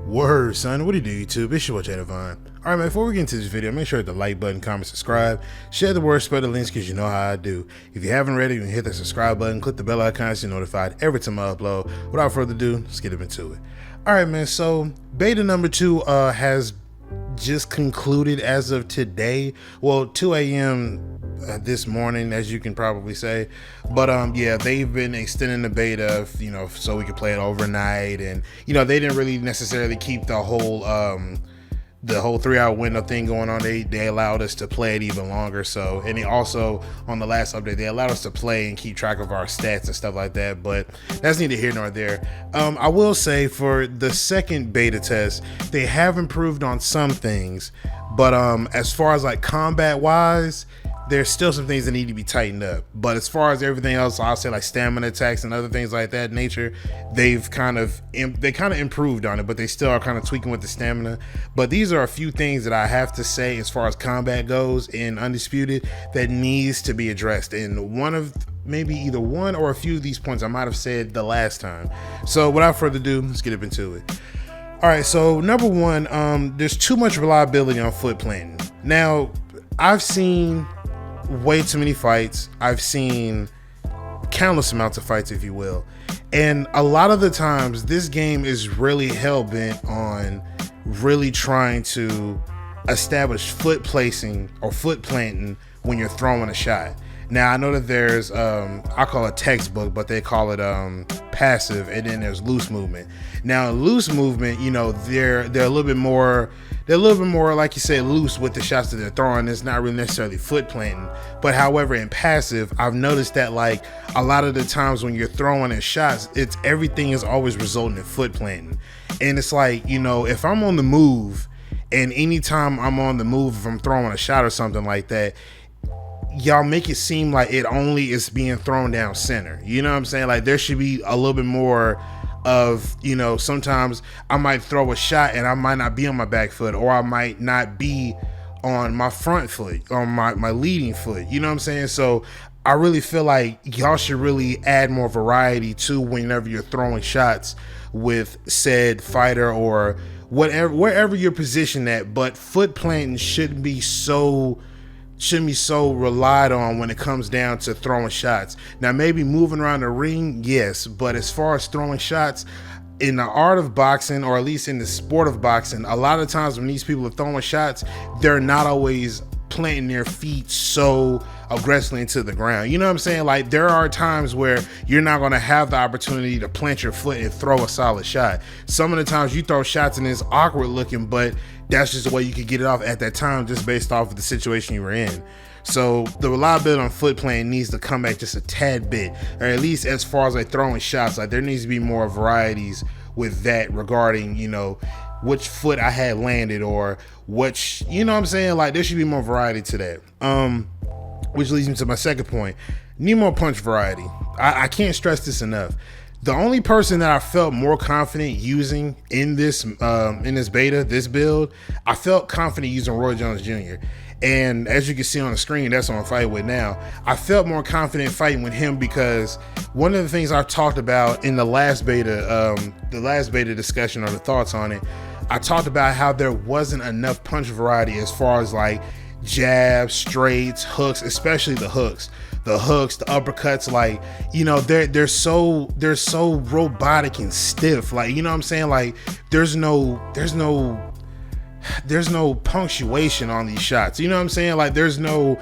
Word, son. What do you do, YouTube? It's your boy, Devon. Alright, man, before we get into this video, make sure to hit the like button, comment, subscribe, share the word, spread the links, because you know how I do. If you haven't already, you can hit the subscribe button, click the bell icon so you're notified every time I upload. Without further ado, let's get into it. Alright, man, so beta number 2 has just concluded as of today. Well, 2 a.m. This morning, as you can probably say. But yeah, they've been extending the beta, so we could play it overnight, and they didn't really necessarily keep the whole 3-hour window thing going on. They allowed us to play it even longer. So, and also on the last update, they allowed us to play and keep track of our stats and stuff like that. But that's neither here nor there. I will say for the second beta test, they have improved on some things, but as far as like combat wise, there's still some things that need to be tightened up. But as far as everything else, I'll say like stamina attacks and other things like that nature, they kind of improved on it, but they still are kind of tweaking with the stamina. But these are a few things that I have to say as far as combat goes in Undisputed that needs to be addressed. And maybe either one or a few of these points I might have said the last time. So without further ado, let's get up into it. All right, so number one, there's too much reliability on foot planting. Now, I've seen way too many fights. I've seen countless amounts of fights, if you will, and a lot of the times this game is really hell-bent on really trying to establish foot placing or foot planting when you're throwing a shot. Now I know that there's I call it textbook, but they call it passive, and then there's loose movement. Now loose movement, they're a little bit more like you said, loose with the shots that they're throwing. It's not really necessarily foot planting. But however, in passive, I've noticed that like a lot of the times when you're throwing in shots, everything is always resulting in foot planting. And it's like, if I'm on the move, and anytime I'm on the move, if I'm throwing a shot or something like that, y'all make it seem like it only is being thrown down center. You know what I'm saying? Like there should be a little bit more of, sometimes I might throw a shot and I might not be on my back foot, or I might not be on my front foot, on my leading foot. You know what I'm saying? So I really feel like y'all should really add more variety to whenever you're throwing shots with said fighter or wherever you're positioned at. But foot planting shouldn't be so relied on when it comes down to throwing shots. Now maybe moving around the ring, yes, but as far as throwing shots in the art of boxing, or at least in the sport of boxing, a lot of times when these people are throwing shots, they're not always planting their feet so aggressively into the ground. You know what I'm saying? Like there are times where you're not going to have the opportunity to plant your foot and throw a solid shot. Some of the times you throw shots and it's awkward looking, but that's just the way you could get it off at that time, just based off of the situation you were in. So the reliability on foot planting needs to come back just a tad bit, or at least as far as like throwing shots, like there needs to be more varieties with that regarding, which foot I had landed, or which, what I'm saying? Like there should be more variety to that. Which leads me to my second point. Need more punch variety. I can't stress this enough. The only person that I felt more confident using in this beta, this build, I felt confident using Roy Jones Jr. And as you can see on the screen, that's what I'm fighting with now. I felt more confident fighting with him because one of the things I talked about in the last beta discussion, or the thoughts on it, I talked about how there wasn't enough punch variety as far as like jabs, straights, hooks, especially the hooks, the uppercuts. Like, they're so robotic and stiff. Like, you know what I'm saying? Like there's no punctuation on these shots. You know what I'm saying? Like there's no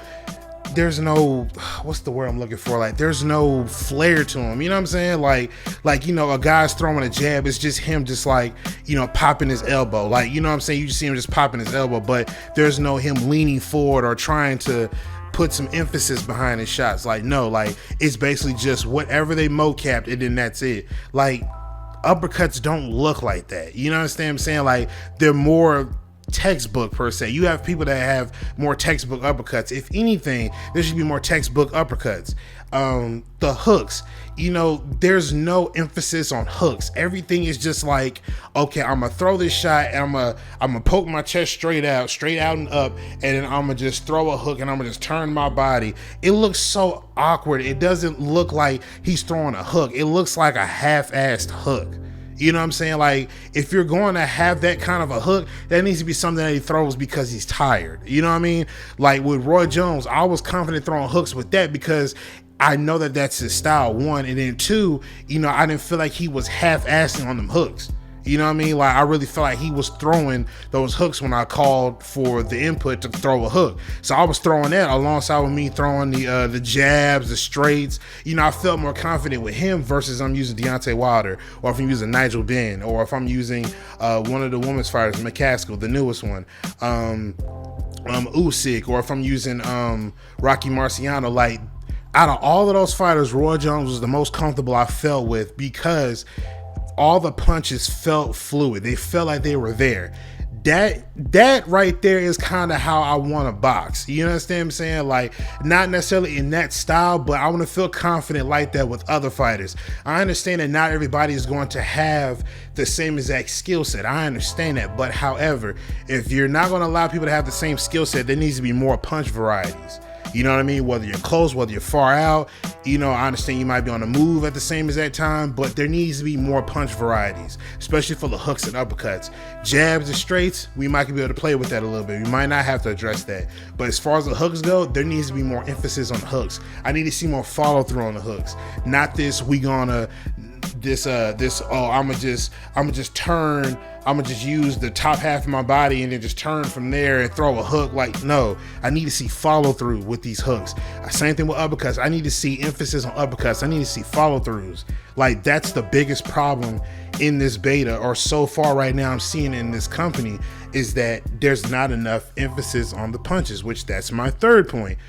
what's the word I'm looking for? Like there's no flair to him. You know what I'm saying? Like a guy's throwing a jab, it's just him just like, popping his elbow. Like, you know what I'm saying? You just see him just popping his elbow, but there's no him leaning forward or trying to put some emphasis behind his shots. Like, no, like it's basically just whatever they mocapped, and then that's it. Like uppercuts don't look like that. You know what I'm saying? Like they're more textbook per se. You have people that have more textbook uppercuts. If anything, there should be more textbook uppercuts. The hooks, there's no emphasis on hooks. Everything is just like, okay, I'm gonna throw this shot and I'm gonna poke my chest straight out and up, and then I'm gonna just throw a hook and I'm gonna just turn my body. It looks so awkward. It doesn't look like he's throwing a hook. It looks like a half-assed hook. You know what I'm saying? Like, if you're going to have that kind of a hook, that needs to be something that he throws because he's tired. You know what I mean? Like with Roy Jones, I was confident throwing hooks with that because I know that that's his style, one. And then two, you know, I didn't feel like he was half-assing on them hooks. You know what I mean? Like, I really felt like he was throwing those hooks when I called for the input to throw a hook. So I was throwing that alongside with me throwing the jabs, the straights. You know, I felt more confident with him versus I'm using Deontay Wilder, or if I'm using Nigel Benn, or if I'm using one of the women's fighters, McCaskill, the newest one, Usyk, or if I'm using Rocky Marciano. Like, out of all of those fighters, Roy Jones was the most comfortable I felt with because all the punches felt fluid. They felt like they were there. That right there is kind of how I want to box. You understand what I'm saying? Like, not necessarily in that style, but I want to feel confident like that with other fighters. I understand that not everybody is going to have the same exact skill set. I understand that. But however, if you're not going to allow people to have the same skill set, there needs to be more punch varieties. You know what I mean? Whether you're close, whether you're far out, you know, I understand you might be on the move at the same exact time, but there needs to be more punch varieties, especially for the hooks and uppercuts. Jabs and straights, we might be able to play with that a little bit. We might not have to address that. But as far as the hooks go, there needs to be more emphasis on the hooks. I need to see more follow through on the hooks. Not this, I'ma just use the top half of my body and then just turn from there and throw a hook. Like, no, I need to see follow through with these hooks. Same thing with uppercuts. I need to see emphasis on uppercuts. I need to see follow throughs. Like, that's the biggest problem in this beta, or so far right now I'm seeing in this company, is that there's not enough emphasis on the punches, which that's my third point.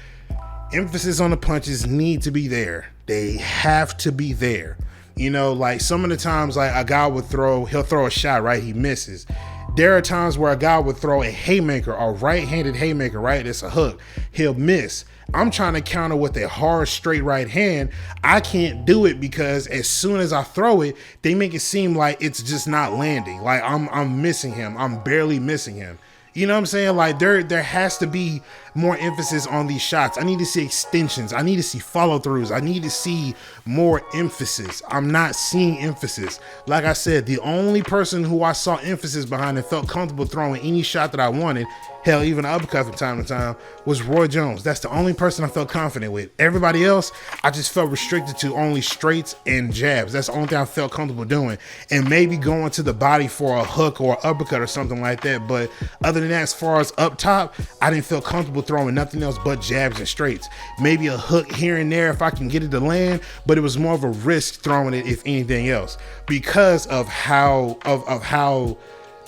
Emphasis on the punches need to be there. They have to be there. You know, like some of the times, like a guy would he'll throw a shot, right? He misses. There are times where a guy would throw a haymaker, a right-handed haymaker, right? It's a hook. He'll miss. I'm trying to counter with a hard, straight right hand. I can't do it because as soon as I throw it, they make it seem like it's just not landing. Like I'm missing him. I'm barely missing him. You know what I'm saying? Like there has to be more emphasis on these shots. I need to see extensions. I need to see follow throughs. I need to see more emphasis. I'm not seeing emphasis. Like I said, the only person who I saw emphasis behind and felt comfortable throwing any shot that I wanted, hell, even an uppercut from time to time, was Roy Jones. That's the only person I felt confident with. Everybody else, I just felt restricted to only straights and jabs. That's the only thing I felt comfortable doing. And maybe going to the body for a hook or uppercut or something like that. But other than that, as far as up top, I didn't feel comfortable throwing nothing else but jabs and straights. Maybe a hook here and there if I can get it to land, but it was more of a risk throwing it if anything else, because of how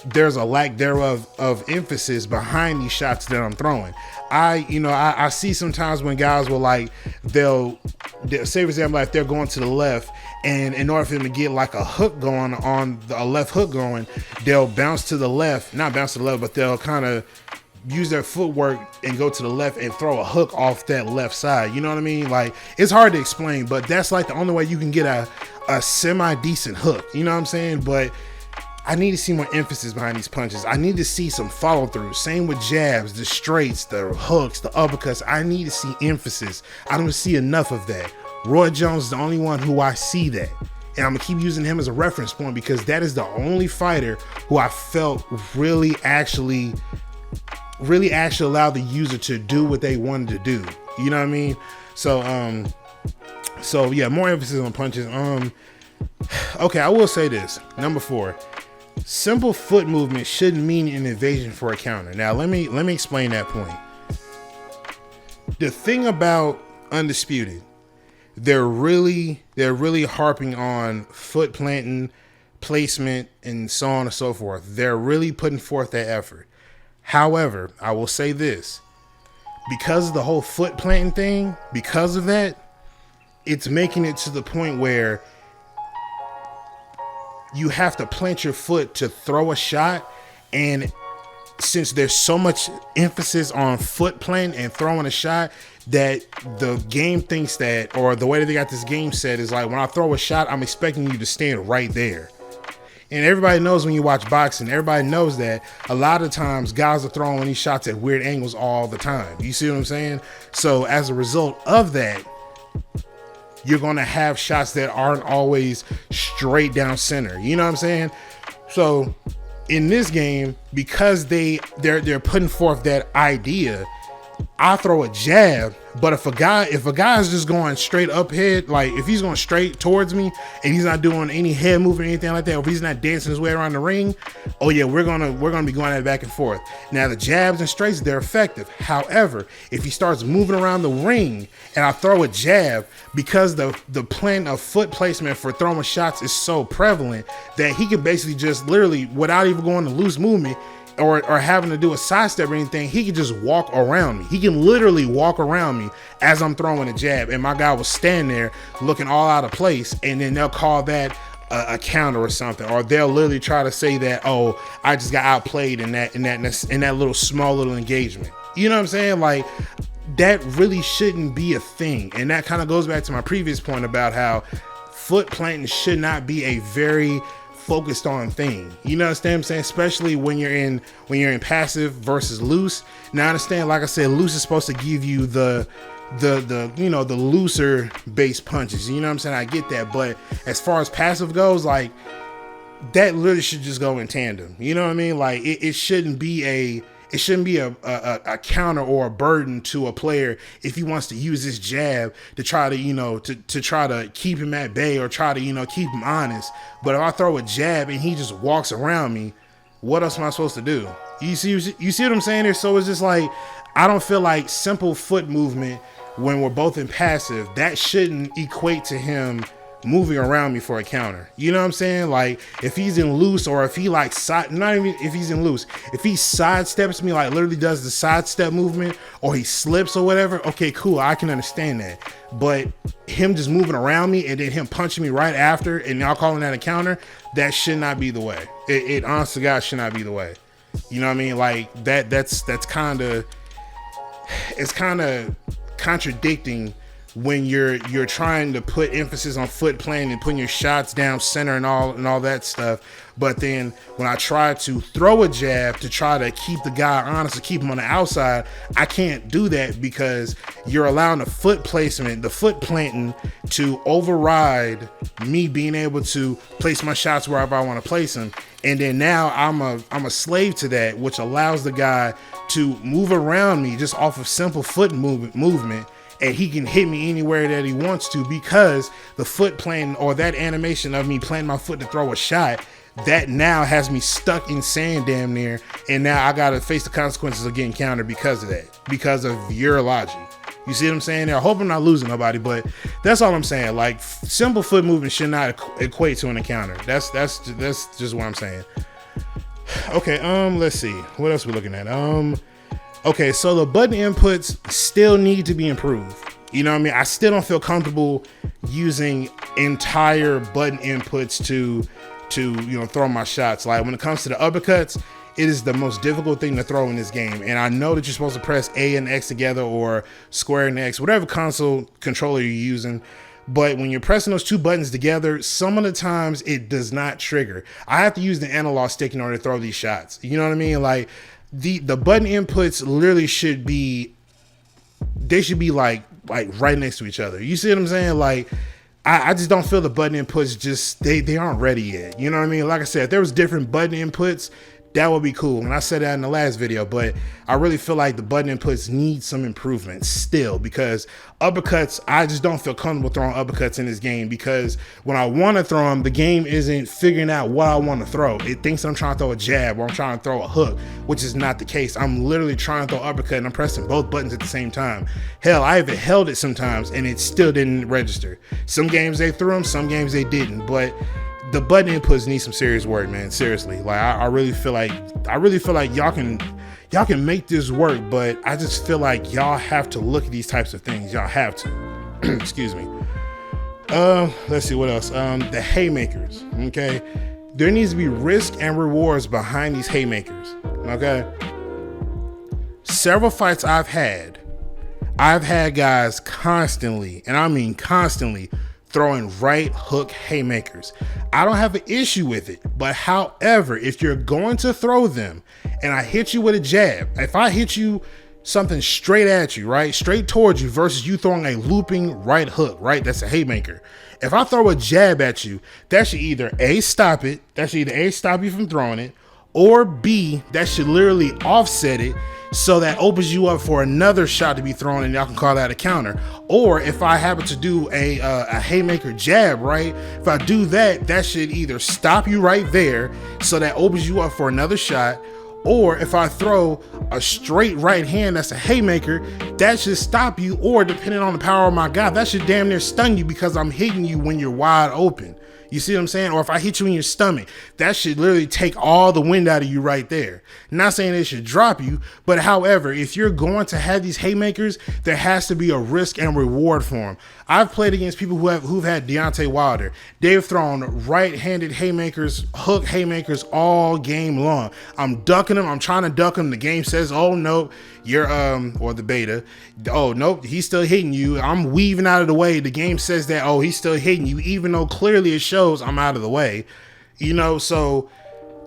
there's a lack thereof of emphasis behind these shots that I'm throwing. I see sometimes when guys will they'll say, for example, if they're going to the left, and in order for them to get like a hook going a left hook going, they'll bounce to the left, not bounce to the left, but they'll kind of use their footwork and go to the left and throw a hook off that left side. You know what I mean? Like, it's hard to explain, but that's like the only way you can get a semi-decent hook. You know what I'm saying? But I need to see more emphasis behind these punches. I need to see some follow through. Same with jabs, the straights, the hooks, the uppercuts. I need to see emphasis. I don't see enough of that. Roy Jones is the only one who I see that. And I'm gonna keep using him as a reference point because that is the only fighter who I felt really actually allowed the user to do what they wanted to do. You know what I mean? So yeah, more emphasis on punches. Okay, I will say this. Number 4. Simple foot movement shouldn't mean an evasion for a counter. Now, let me explain that point. The thing about Undisputed, they're really harping on foot planting, placement, and so on and so forth. They're really putting forth that effort. However, I will say this. Because of the whole foot planting thing, because of that, it's making it to the point where you have to plant your foot to throw a shot, and since there's so much emphasis on foot plant and throwing a shot, that the game thinks that, or the way that they got this game set is like, when I throw a shot, I'm expecting you to stand right there. And everybody knows when you watch boxing, everybody knows that a lot of times guys are throwing these shots at weird angles all the time. You see what I'm saying? So as a result of that, you're going to have shots that aren't always straight down center. You know what I'm saying? So in this game, because they're putting forth that idea, I throw a jab, but if a guy is just going straight up head, like if he's going straight towards me and he's not doing any head movement or anything like that, or if he's not dancing his way around the ring, oh yeah, we're gonna be going at it back and forth. Now the jabs and straights, they're effective. However, if he starts moving around the ring and I throw a jab, because the plan of foot placement for throwing shots is so prevalent that he can basically just literally, without even going to loose movement, or having to do a sidestep or anything, he can just walk around me. He can literally walk around me as I'm throwing a jab, and my guy will stand there looking all out of place, and then they'll call that a counter or something, or they'll literally try to say that, oh, I just got outplayed in that little small little engagement. You know what I'm saying? Like, that really shouldn't be a thing, and that kind of goes back to my previous point about how foot planting should not be a very focused on thing. You know what I'm saying? Especially when you're in passive versus loose. Now I understand, like I said, loose is supposed to give you the looser base punches. You know what I'm saying? I get that, but as far as passive goes, like, that literally should just go in tandem. You know what I mean? Like, it shouldn't be a counter or a burden to a player if he wants to use this jab to try to, to try to keep him at bay or try to, keep him honest. But if I throw a jab and he just walks around me, what else am I supposed to do? You see what I'm saying there? So it's just like, I don't feel like simple foot movement when we're both in passive, that shouldn't equate to him moving around me for a counter. You know what I'm saying? Like, if he's in loose, or if he like not even if he's in loose, if he sidesteps me, like literally does the sidestep movement, or he slips or whatever, okay, cool, I can understand that. But him just moving around me and then him punching me right after and y'all calling that a counter, that should not be the way. It honest to God should not be the way. You know what I mean? Like, that's kind of contradicting when you're trying to put emphasis on foot planting and putting your shots down center and all that stuff. But then when I try to throw a jab to try to keep the guy honest, to keep him on the outside, I can't do that because you're allowing the foot placement, the foot planting, to override me being able to place my shots wherever I want to place them. And then now I'm a slave to that, which allows the guy to move around me just off of simple foot movement. And he can hit me anywhere that he wants to, because the foot planting, or that animation of me planting my foot to throw a shot, that now has me stuck in sand damn near. And now I got to face the consequences of getting countered because of that, because of your logic. You see what I'm saying there? I hope I'm not losing nobody, but that's all I'm saying. Like, simple foot movement should not equate to an encounter. That's just what I'm saying. Okay, let's see. What else are we looking at? Okay, so the button inputs still need to be improved. You know what I mean? I still don't feel comfortable using entire button inputs to throw my shots. Like, when it comes to the uppercuts, it is the most difficult thing to throw in this game. And I know that you're supposed to press A and X together, or square and X, whatever console controller you're using. But when you're pressing those two buttons together, some of the times it does not trigger. I have to use the analog stick in order to throw these shots. You know what I mean? Like, the button inputs literally should be like right next to each other. You see what I'm saying? Like, I just don't feel the button inputs just they aren't ready yet. You know what I mean? Like I said, if there was different button inputs, that would be cool. And I said that in the last video, but I really feel like the button inputs need some improvement still, because uppercuts, I just don't feel comfortable throwing uppercuts in this game, because when I want to throw them, the game isn't figuring out what I want to throw. It thinks I'm trying to throw a jab or I'm trying to throw a hook, which is not the case. I'm literally trying to throw uppercut and I'm pressing both buttons at the same time. Hell, I even held it sometimes and it still didn't register. Some games they threw them, some games they didn't, but the button inputs need some serious work, man. Seriously, like I really feel like y'all can make this work, but I just feel like y'all have to look at these types of things. Y'all have to. Excuse me. Let's see what else. The haymakers. Okay, there needs to be risk and rewards behind these haymakers. Okay. Several fights I've had guys constantly, and I mean constantly, throwing right hook haymakers. I don't have an issue with it, but however, if you're going to throw them and I hit you with a jab, if I hit you something straight at you, right? Straight towards you versus you throwing a looping right hook, right? That's a haymaker. If I throw a jab at you, that should either A, stop it. That should either A, stop you from throwing it, or B, that should literally offset it, so that opens you up for another shot to be thrown, and y'all can call that a counter. Or if I happen to do a haymaker jab, right? If I do that, that should either stop you right there, so that opens you up for another shot. Or if I throw a straight right hand that's a haymaker, that should stop you. Or depending on the power of my guy, that should damn near stun you because I'm hitting you when you're wide open. You see what I'm saying? Or if I hit you in your stomach, that should literally take all the wind out of you right there. Not saying it should drop you, but however, if you're going to have these haymakers, there has to be a risk and reward for them. I've played against people who've had Deontay Wilder. They've thrown right-handed haymakers, hook haymakers all game long. I'm ducking them. I'm trying to duck them. The game says, oh, no, you're, or the beta. Oh, nope, he's still hitting you. I'm weaving out of the way. The game says that, oh, he's still hitting you, even though clearly it shows I'm out of the way. You know, so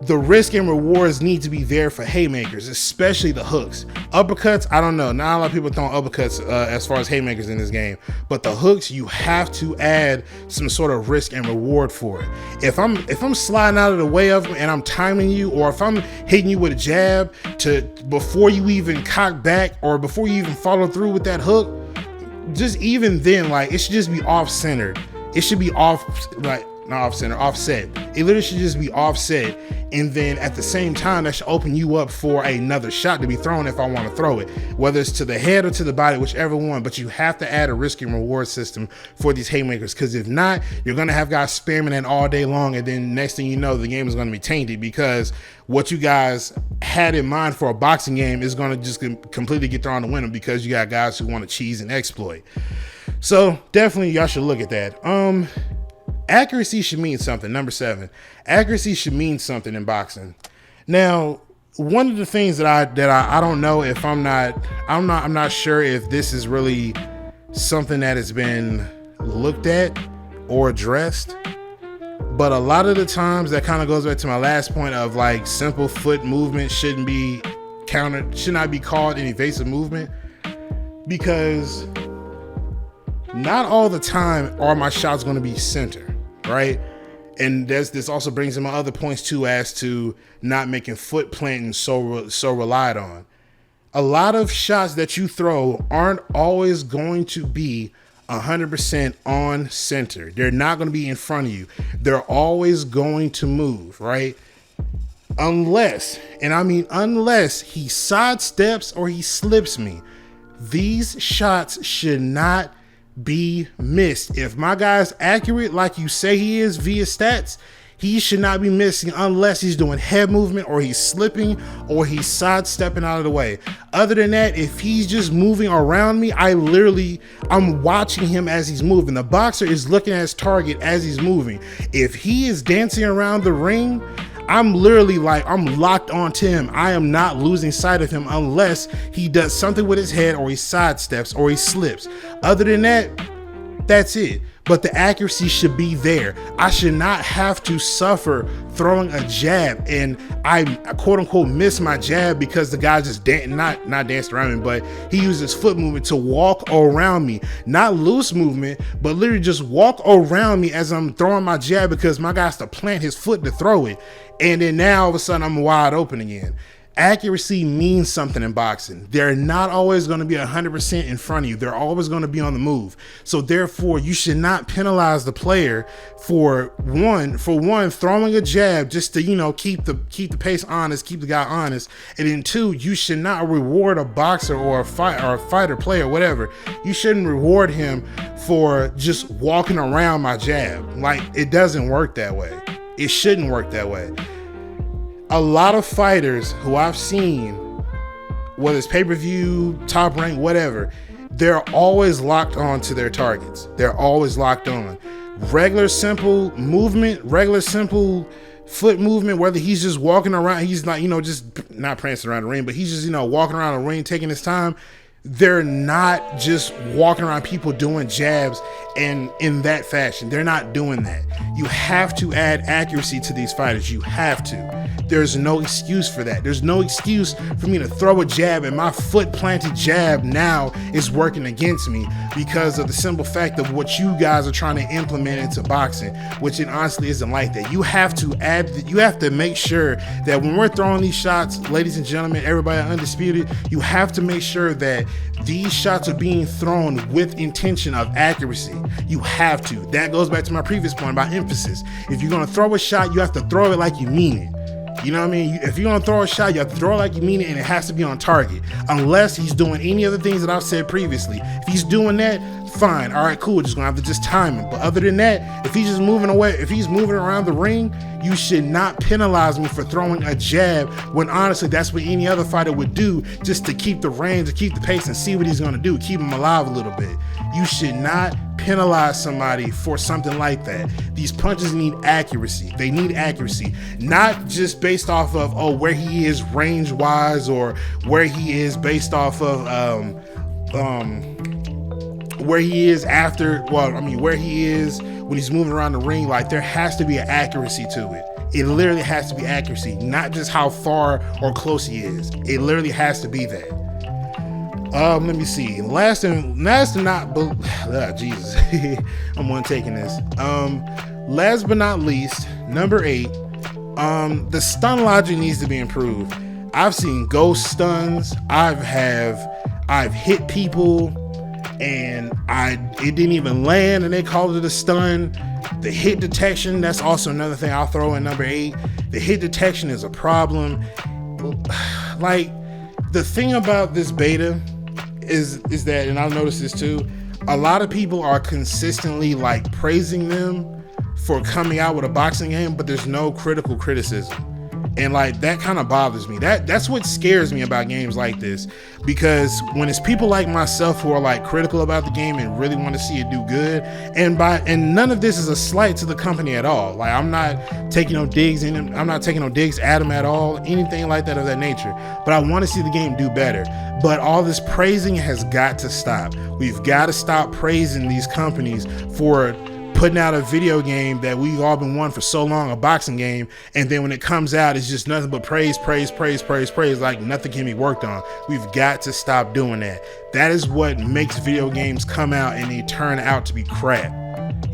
the risk and rewards need to be there for haymakers, especially the hooks. Uppercuts, I don't know. Not a lot of people throwing uppercuts as far as haymakers in this game, but the hooks, you have to add some sort of risk and reward for it. If I'm sliding out of the way of them and I'm timing you, or if I'm hitting you with a jab before you even cock back or before you even follow through with that hook, just even then, like, it should just be off-centered. It should be offset. It literally should just be offset, and then at the same time, that should open you up for another shot to be thrown if I want to throw it, whether it's to the head or to the body, whichever one. But you have to add a risk and reward system for these haymakers, because if not, you're going to have guys spamming it all day long, and then next thing you know, the game is going to be tainted because what you guys had in mind for a boxing game is going to just completely get thrown out the window because you got guys who want to cheese and exploit. So definitely y'all should look at that. Accuracy should mean something. Number 7, accuracy should mean something in boxing. Now, one of the things that I don't know if I'm not sure if this is really something that has been looked at or addressed, but a lot of the times that kind of goes back to my last point of, like, simple foot movement should not be called an evasive movement, because not all the time are my shots going to be center. Right? And this also brings in my other points too, as to not making foot planting so relied on. A lot of shots that you throw aren't always going to be 100% on center. They're not going to be in front of you. They're always going to move, right? Unless he sidesteps or he slips me. These shots should not be missed. If my guy's accurate like you say he is via stats, he should not be missing unless he's doing head movement or he's slipping or he's sidestepping out of the way. Other than that, if he's just moving around me, I'm watching him as he's moving. The boxer is looking at his target as he's moving. If he is dancing around the ring, I'm literally I'm locked onto him. I am not losing sight of him unless he does something with his head or he sidesteps or he slips. Other than that, that's it. But the accuracy should be there. I should not have to suffer throwing a jab and I quote unquote miss my jab because the guy just not danced around me, but he used his foot movement to walk around me. Not loose movement, but literally just walk around me as I'm throwing my jab because my guy has to plant his foot to throw it. And then now all of a sudden I'm wide open again. Accuracy means something in boxing. They're not always going to be 100% in front of you. They're always going to be on the move. So therefore, you should not penalize the player for one throwing a jab just to, keep the pace honest, keep the guy honest. And then 2, you should not reward a boxer or a fighter player, whatever. You shouldn't reward him for just walking around my jab. Like, it doesn't work that way. It shouldn't work that way. A lot of fighters who I've seen, whether it's pay-per-view, top rank, whatever, they're always locked on to their targets. They're always locked on. Regular simple movement, regular simple foot movement, whether he's just walking around, he's not, just not prancing around the ring, but he's just, walking around the ring, taking his time. they're not just walking around people doing jabs and in that fashion. They're not doing that. You have to add accuracy to these fighters. You have to. There's no excuse for that. There's no excuse for me to throw a jab and my foot planted jab now is working against me because of the simple fact of what you guys are trying to implement into boxing, which it honestly isn't like that. You have to make sure that when we're throwing these shots, ladies and gentlemen, everybody at Undisputed, you have to make sure that these shots are being thrown with intention of accuracy. You have to. That goes back to my previous point about emphasis. If you're going to throw a shot, you have to throw it like you mean it. You know what I mean? If you're gonna throw a shot, you have to throw it like you mean it, and it has to be on target. Unless he's doing any other things that I've said previously. If he's doing that, fine. All right, cool. Just gonna have to just time him. But other than that, if he's just moving away, if he's moving around the ring, you should not penalize me for throwing a jab when honestly that's what any other fighter would do just to keep the range, to keep the pace and see what he's gonna do, keep him alive a little bit. You should not penalize somebody for something like that. These punches need accuracy. They need accuracy, not just based off of where he is range wise or where he is based off of where he is after, where he is when he's moving around the ring. Like, there has to be an accuracy to it. It literally has to be accuracy, not just how far or close he is. It literally has to be that. Let me see. Last and not, Jesus, I'm one taking this. Last but not least, number 8. The stun logic needs to be improved. I've seen ghost stuns. I've hit people and it didn't even land and they called it a stun. The hit detection, that's also another thing I'll throw in number 8. The hit detection is a problem. Like, the thing about this beta is that, and I've noticed this too, a lot of people are consistently like praising them for coming out with a boxing game, but there's no critical criticism. And like, that kind of bothers me. That's what scares me about games like this, because when it's people like myself who are like critical about the game and really want to see it do good, and none of this is a slight to the company at all. Like, I'm not taking no digs in them. I'm not taking no digs at them at all, anything like that of that nature. But I want to see the game do better. But all this praising has got to stop. We've got to stop praising these companies for putting out a video game that we've all been wanting for so long, a boxing game, and then when it comes out, it's just nothing but praise, like nothing can be worked on. We've got to stop doing that. That is what makes video games come out and they turn out to be crap.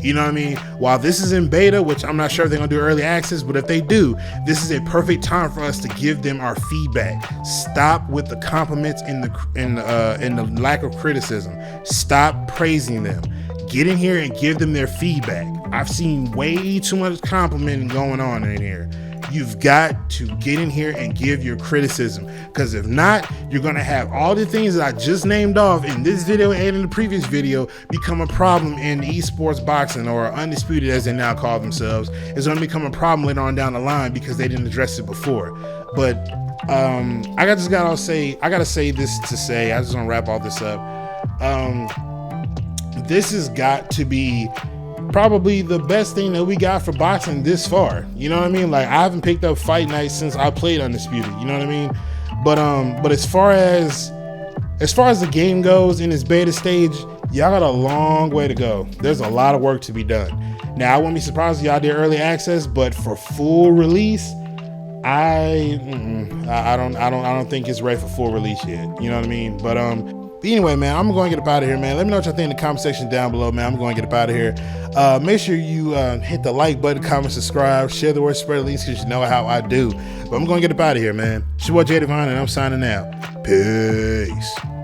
You know what I mean? While this is in beta, which I'm not sure if they're gonna do early access, but if they do, this is a perfect time for us to give them our feedback. Stop with the compliments and the lack of criticism. Stop praising them. Get in here and give them their feedback. I've seen way too much complimenting going on in here. You've got to get in here and give your criticism, because if not, you're going to have all the things that I just named off in this video and in the previous video become a problem in esports boxing, or Undisputed as they now call themselves. It's going to become a problem later on down the line because they didn't address it before. But I just got to say this to say, I just want to wrap all this up. This has got to be probably the best thing that we got for boxing this far. You know what I mean? Like, I haven't picked up Fight Night since I played Undisputed. You know what I mean? But as far as the game goes in its beta stage, y'all got a long way to go. There's a lot of work to be done. Now, I wouldn't be surprised if y'all did early access, but for full release, I don't think it's ready for full release yet. You know what I mean? But anyway, man, I'm going to get up out of here, man. Let me know what y'all think in the comment section down below, man. I'm going to get up out of here. Make sure you hit the like button, comment, subscribe, share the word, spread the links, because you know how I do. But I'm going to get up out of here, man. It's your boy Jay Divine, and I'm signing out. Peace.